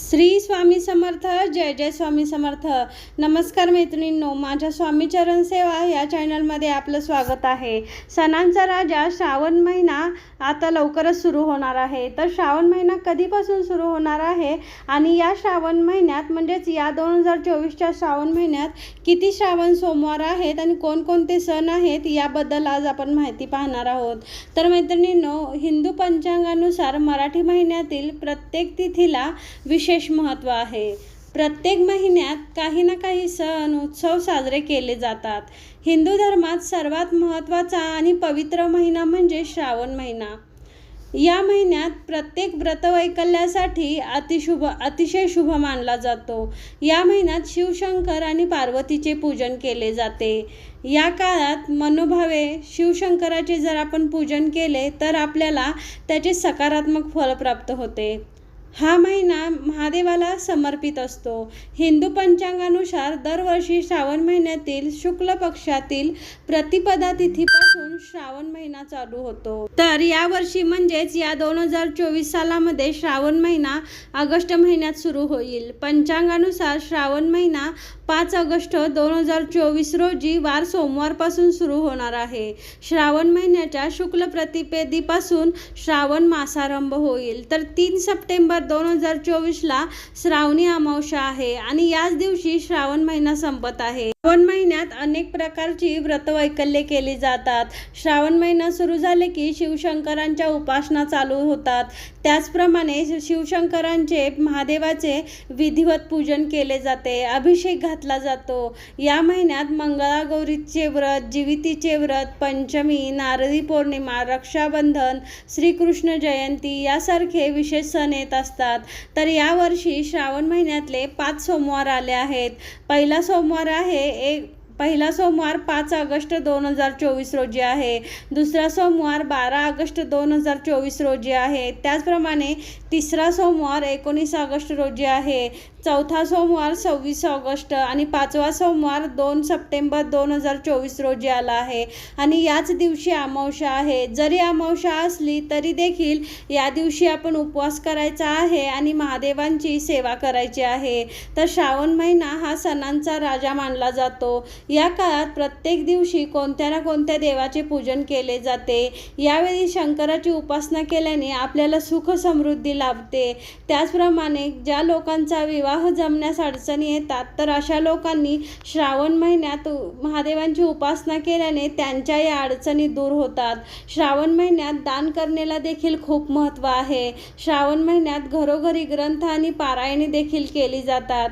श्री स्वामी समर्थ. जय जय स्वामी समर्थ. नमस्कार मैत्रिणींनो, माझ्या स्वामी चरण सेवा या चॅनलमध्ये आपलं स्वागत आहे. सणांचा राजा श्रावण महिना आता लवकरच सुरू होणार आहे. तर श्रावण महिना कधीपासून सुरू होणार आहे आणि या श्रावण महिन्यात म्हणजेच या 2024च्या श्रावण महिन्यात किती श्रावण सोमवार आहेत आणि कोणकोणते सण आहेत याबद्दल आज आपण माहिती पाहणार आहोत. तर मैत्रिणींनो, हिंदू पंचांगानुसार मराठी महिन्यातील प्रत्येक तिथीला विशेष महत्त्व आहे. प्रत्येक महिन्यात काही ना काही सण उत्सव साजरे केले जातात. हिंदू धर्मात सर्वात महत्त्वाचा आणि पवित्र महिना म्हणजे श्रावण महिना. या महिन्यात प्रत्येक व्रतवैकल्यासाठी अतिशय शुभ मानला जातो. या महिन्यात शिवशंकर आणि पार्वतीचे पूजन केले जाते. या काळात मनोभावे शिवशंकराचे जर आपण पूजन केले तर आपल्याला त्याचे सकारात्मक फळ प्राप्त होते. हा महिना महादेवाला समर्पित असतो. हिंदू पंचांगानुसार दरवर्षी श्रावण महिन्यातील शुक्ल पक्षातील प्रतिपदा तिथीपासून श्रावण महिना चालू होतो. तर यावर्षी म्हणजेच या 2024 सालामध्ये श्रावण महिना ऑगस्ट महिन्यात सुरू होईल. पंचांगानुसार श्रावण महिना 5 ऑगस्ट 2024 रोजी वार सोमवारपासून सुरू होणार आहे. श्रावण महिन्याच्या शुक्ल प्रतिपदेपासून श्रावण मासारंभ होईल. तर 3 सप्टेंबर 2024ला श्रावणी अमावस्या आहे आणि याच दिवशी श्रावण महिना संपत आहे. श्रावण महिन्यात अनेक प्रकारची व्रतवैकल्ये केली जातात. श्रावण महिना सुरू झाले की शिवशंकरांच्या उपासना चालू होतात. त्याचप्रमाणे शिवशंकरांचे महादेवाचे विधिवत पूजन केले जाते, अभिषेक घातला जातो. या महिन्यात मंगळागौरीचे व्रत, जिवितीचे व्रत, पंचमी, नारळी पौर्णिमा, रक्षाबंधन, श्रीकृष्ण जयंती यासारखे विशेष सण येत असतात. तर यावर्षी श्रावण महिन्यातले 5 सोमवार आले आहेत. पहिला सोमवार 5 ऑगस्ट 2024 रोजी आहे. दुसरा सोमवार 12 ऑगस्ट 2024 रोजी आहे. त्याचप्रमाणे तिसरा सोमवार 19 ऑगस्ट रोजी आहे. चौथा सोमवार 26 ऑगस्ट आणि 5वा सोमवार 2 सप्टेंबर 2024 रोजी आला आहे आणि याच दिवशी अमावस्या आहे. जरी अमावस्या असली तरी देखील या दिवशी आपण उपवास करायचा आहे आणि महादेवांची सेवा करायची आहे. तर श्रावण महिना हा सणांचा राजा मानला जातो. या काळात प्रत्येक दिवशी कोणत्या ना कोणत्या देवाचे पूजन केले जाते. यावेळी शंकराची उपासना केल्याने आपल्याला सुख समृद्धी लाभते. त्याचप्रमाणे ज्या लोकांचा विवाह जमण्यास अडचणी येतात तर अशा लोकांनी श्रावण महिन्यात महादेवांची उपासना केल्याने त्यांच्या या अडचणी दूर होतात. श्रावण महिन्यात दान करण्याला देखील खूप महत्त्व आहे. श्रावण महिन्यात घरोघरी ग्रंथ आणि पारायणे देखील केली जातात.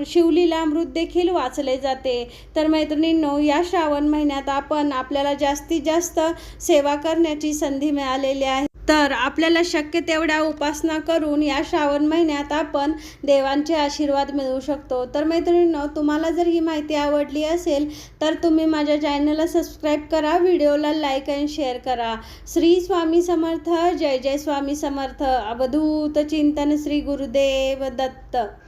शिवलीलामृत देखील वाचले जाते. तर मैत्रिणींनो, या श्रावण महिन्यात आपल्याला जास्तीत जास्त सेवा करण्याची संधी मिळालेली आहे. तर आपल्याला शक्य तेवढ्या उपासना करून या श्रावण महिन्यात आपण देवांचे आशीर्वाद मिळवू शकतो. तर मैत्रिणींनो, तुम्हाला जर ही माहिती आवडली असेल तर तुम्ही माझ्या चॅनलला सबस्क्राईब करा, व्हिडिओला लाईक आणि शेअर करा. श्री स्वामी समर्थ. जय जय स्वामी समर्थ. अवधूत चिंतन. श्री गुरुदेव दत्त.